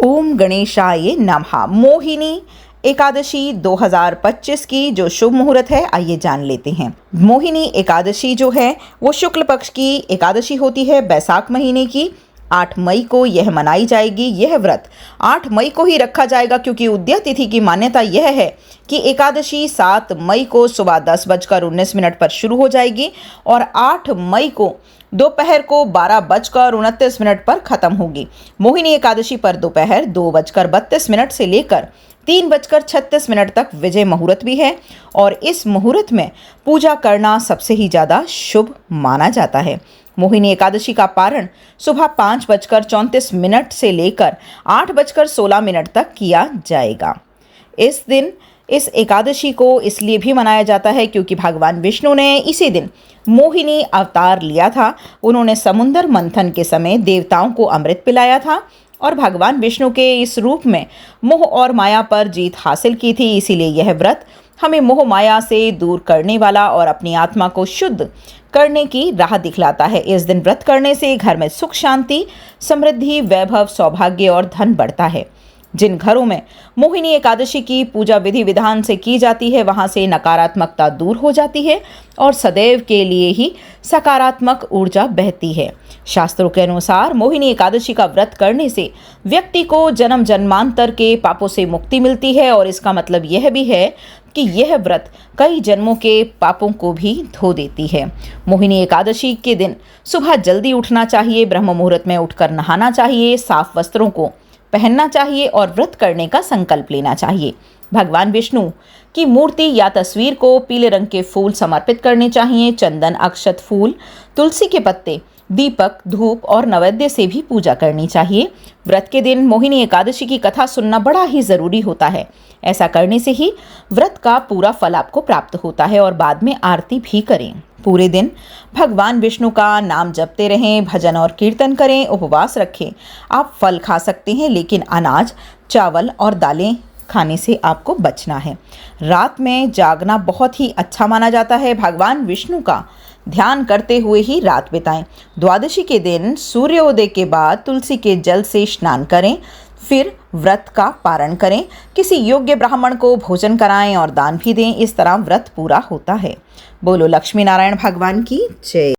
ओम गणेशाय नमः। मोहिनी एकादशी 2025 की जो शुभ मुहूर्त है, आइए जान लेते हैं। मोहिनी एकादशी जो है वो शुक्ल पक्ष की एकादशी होती है, बैसाख महीने की 8 मई को यह मनाई जाएगी। यह व्रत 8 मई को ही रखा जाएगा क्योंकि उदय तिथि की मान्यता यह है कि एकादशी 7 मई को सुबह 10:19 पर शुरू हो जाएगी और 8 मई को दोपहर को 12:29 पर खत्म होगी। मोहिनी एकादशी पर दोपहर 2:32 से लेकर 3:36 तक विजय मुहूर्त भी है और इस मुहूर्त में पूजा करना सबसे ही ज़्यादा शुभ माना जाता है। मोहिनी एकादशी का पारण सुबह 5:34 से लेकर 8:16 तक किया जाएगा। इस दिन इस एकादशी को इसलिए भी मनाया जाता है क्योंकि भगवान विष्णु ने इसी दिन मोहिनी अवतार लिया था। उन्होंने समुद्र मंथन के समय देवताओं को अमृत पिलाया था और भगवान विष्णु के इस रूप में मोह और माया पर जीत हासिल की थी। इसीलिए यह व्रत हमें मोह माया से दूर करने वाला और अपनी आत्मा को शुद्ध करने की राह दिखलाता है। इस दिन व्रत करने से घर में सुख, शांति, समृद्धि, वैभव, सौभाग्य और धन बढ़ता है। जिन घरों में मोहिनी एकादशी की पूजा विधि विधान से की जाती है, वहां से नकारात्मकता दूर हो जाती है और सदैव के लिए ही सकारात्मक ऊर्जा बहती है। शास्त्रों के अनुसार मोहिनी एकादशी का व्रत करने से व्यक्ति को जन्म जन्मांतर के पापों से मुक्ति मिलती है और इसका मतलब यह भी है कि यह व्रत कई जन्मों के पापों को भी धो देती है। मोहिनी एकादशी के दिन सुबह जल्दी उठना चाहिए, ब्रह्म मुहूर्त में उठकर नहाना चाहिए, साफ वस्त्रों को पहनना चाहिए और व्रत करने का संकल्प लेना चाहिए। भगवान विष्णु की मूर्ति या तस्वीर को पीले रंग के फूल समर्पित करने चाहिए। चंदन, अक्षत, फूल, तुलसी के पत्ते, दीपक, धूप और नैवेद्य से भी पूजा करनी चाहिए। व्रत के दिन मोहिनी एकादशी की कथा सुनना बड़ा ही जरूरी होता है। ऐसा करने से ही व्रत का पूरा फल आपको प्राप्त होता है और बाद में आरती भी करें। पूरे दिन भगवान विष्णु का नाम जपते रहें, भजन और कीर्तन करें, उपवास रखें। आप फल खा सकते हैं लेकिन अनाज, चावल और दालें खाने से आपको बचना है। रात में जागना बहुत ही अच्छा माना जाता है। भगवान विष्णु का ध्यान करते हुए ही रात बिताएं। द्वादशी के दिन सूर्योदय के बाद तुलसी के जल से स्नान करें, फिर व्रत का पारण करें। किसी योग्य ब्राह्मण को भोजन कराएं और दान भी दें। इस तरह व्रत पूरा होता है। बोलो लक्ष्मी नारायण भगवान की जय।